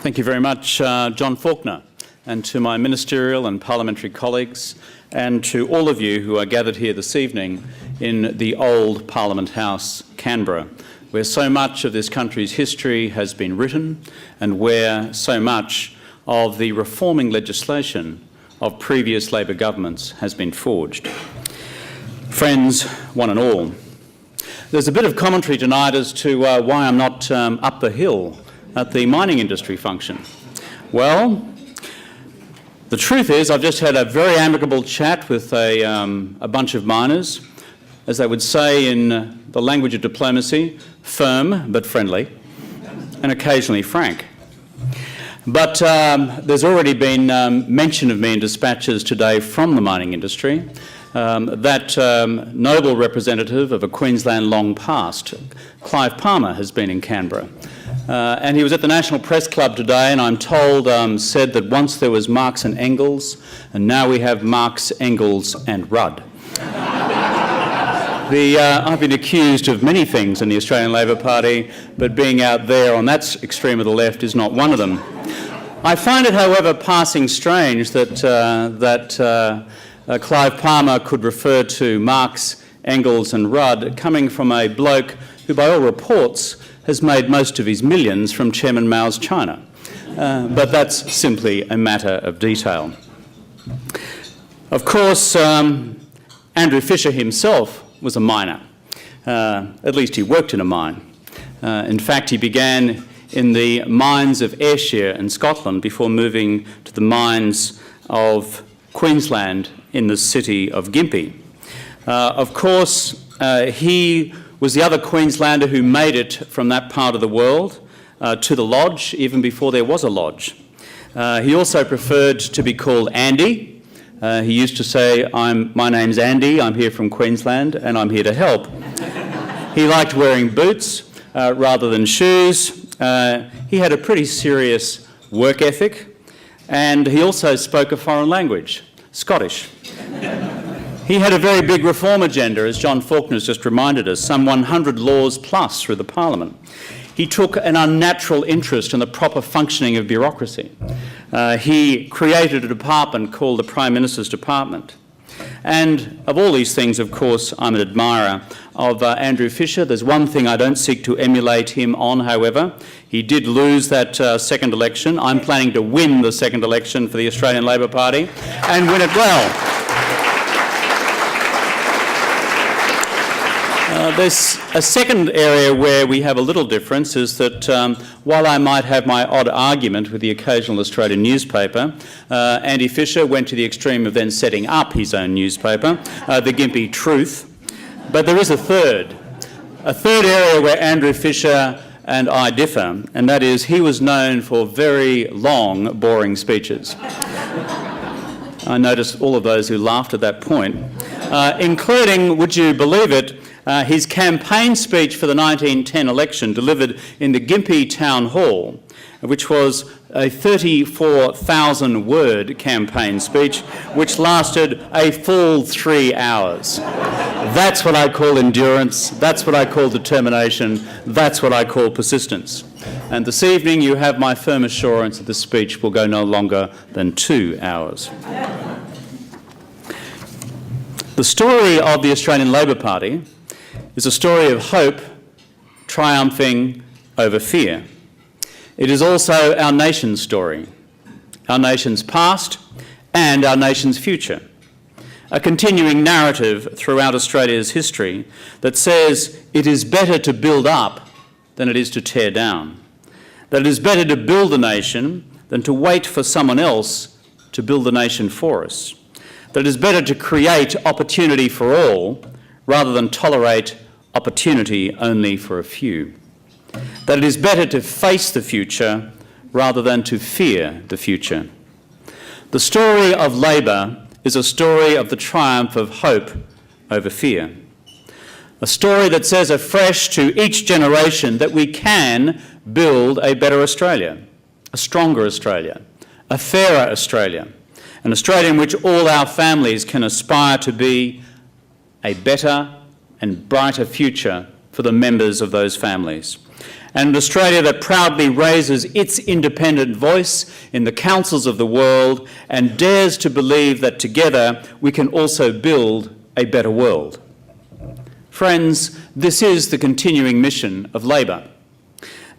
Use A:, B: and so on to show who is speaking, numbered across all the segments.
A: Thank you very much, John Faulkner, and to my ministerial and parliamentary colleagues, and to all of you who are gathered here this evening in the old Parliament House, Canberra, where so much of this country's history has been written and where so much of the reforming legislation of previous Labor governments has been forged. Friends, one and all, there's a bit of commentary tonight as to why I'm not up the hill at the mining industry function. Well, the truth is I've just had a very amicable chat with a bunch of miners, as they would say in the language of diplomacy, firm but friendly, and occasionally frank. But there's already been mention of me in dispatches today from the mining industry. That noble representative of a Queensland long past, Clive Palmer, has been in Canberra. And he was at the National Press Club today, and I'm told said that once there was Marx and Engels, and now we have Marx, Engels and Rudd. I've been accused of many things in the Australian Labor Party, but being out there on that extreme of the left is not one of them. I find it, however, passing strange that Clive Palmer could refer to Marx, Engels and Rudd coming from a bloke who, by all reports, has made most of his millions from Chairman Mao's China. But that's simply a matter of detail. Of course, Andrew Fisher himself was a miner. At least he worked in a mine. In fact, he began in the mines of Ayrshire in Scotland before moving to the mines of Queensland in the city of Gympie. Of course, he was the other Queenslander who made it from that part of the world to the lodge, even before there was a lodge. He also preferred to be called Andy. He used to say, my name's Andy, I'm here from Queensland, and I'm here to help. He liked wearing boots rather than shoes. He had a pretty serious work ethic, and he also spoke a foreign language, Scottish. He had a very big reform agenda, as John Faulkner has just reminded us, some 100 laws plus through the Parliament. He took an unnatural interest in the proper functioning of bureaucracy. He created a department called the Prime Minister's Department. And of all these things, of course, I'm an admirer of Andrew Fisher. There's one thing I don't seek to emulate him on, however. He did lose that second election. I'm planning to win the second election for the Australian Labor Party and win it well. There's a second area where we have a little difference, is that while I might have my odd argument with the occasional Australian newspaper, Andy Fisher went to the extreme of then setting up his own newspaper, the Gympie Truth. But there is a third area where Andrew Fisher and I differ, and that is he was known for very long, boring speeches. I noticed all of those who laughed at that point, including, would you believe it, his campaign speech for the 1910 election delivered in the Gympie Town Hall, which was a 34,000-word campaign speech, which lasted a full 3 hours. That's what I call endurance, that's what I call determination, that's what I call persistence. And this evening you have my firm assurance that the speech will go no longer than 2 hours. The story of the Australian Labor Party is a story of hope triumphing over fear. It is also our nation's story, our nation's past and our nation's future. A continuing narrative throughout Australia's history that says it is better to build up than it is to tear down. That it is better to build a nation than to wait for someone else to build a nation for us. That it is better to create opportunity for all rather than tolerate opportunity only for a few. That it is better to face the future rather than to fear the future. The story of Labor is a story of the triumph of hope over fear. A story that says afresh to each generation that we can build a better Australia, a stronger Australia, a fairer Australia, an Australia in which all our families can aspire to be a better and brighter future for the members of those families. and an Australia that proudly raises its independent voice in the councils of the world and dares to believe that together we can also build a better world. Friends, this is the continuing mission of Labor.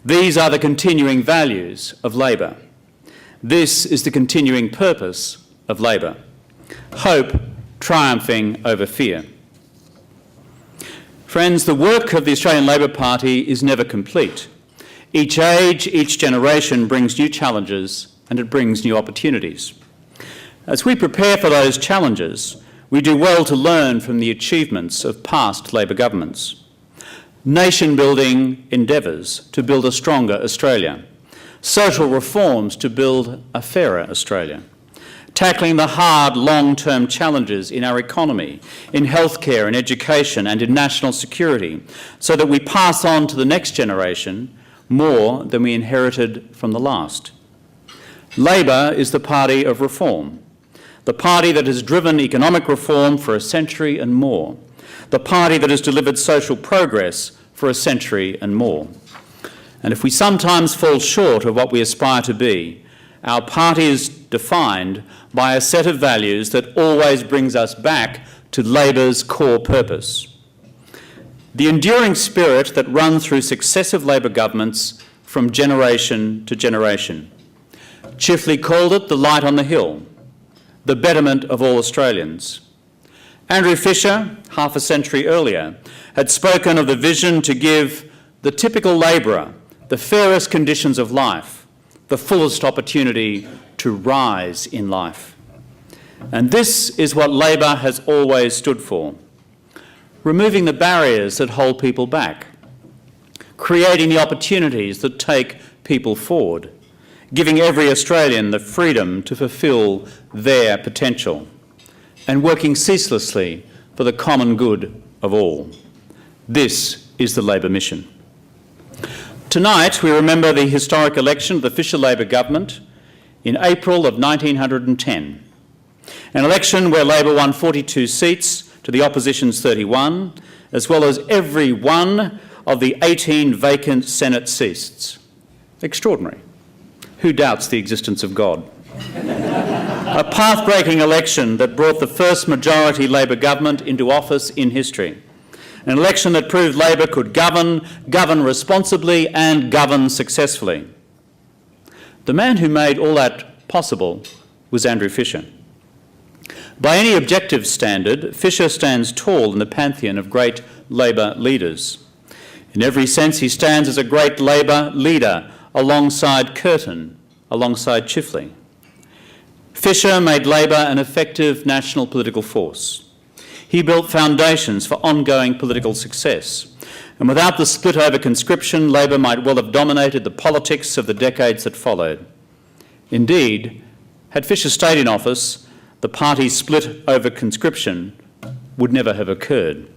A: These are the continuing values of Labor. This is the continuing purpose of Labor. Hope triumphing over fear. Friends, the work of the Australian Labor Party is never complete. Each age, each generation brings new challenges and it brings new opportunities. As we prepare for those challenges, we do well to learn from the achievements of past Labor governments. Nation-building endeavours to build a stronger Australia. Social reforms to build a fairer Australia. Tackling the hard, long-term challenges in our economy, in healthcare, in education and in national security, so that we pass on to the next generation more than we inherited from the last. Labor is the party of reform, the party that has driven economic reform for a century and more, the party that has delivered social progress for a century and more. And if we sometimes fall short of what we aspire to be, our party is defined by a set of values that always brings us back to Labor's core purpose. The enduring spirit that runs through successive Labor governments from generation to generation. Chilfey called it the light on the hill, the betterment of all Australians. Andrew Fisher, half a century earlier, had spoken of the vision to give the typical labourer the fairest conditions of life, the fullest opportunity to rise in life. And this is what Labor has always stood for. Removing the barriers that hold people back, creating the opportunities that take people forward, giving every Australian the freedom to fulfil their potential, and working ceaselessly for the common good of all. This is the Labor mission. Tonight we remember the historic election of the Fisher Labor government in April of 1910, an election where Labor won 42 seats to the opposition's 31, as well as every one of the 18 vacant Senate seats. Extraordinary. Who doubts the existence of God? A path-breaking election that brought the first majority Labor government into office in history. An election that proved Labor could govern responsibly and govern successfully. The man who made all that possible was Andrew Fisher. By any objective standard, Fisher stands tall in the pantheon of great Labor leaders. In every sense, he stands as a great Labor leader alongside Curtin, alongside Chilfey. Fisher made Labor an effective national political force. He built foundations for ongoing political success. And without the split over conscription, Labor might well have dominated the politics of the decades that followed. Indeed, had Fisher stayed in office, the party split over conscription would never have occurred.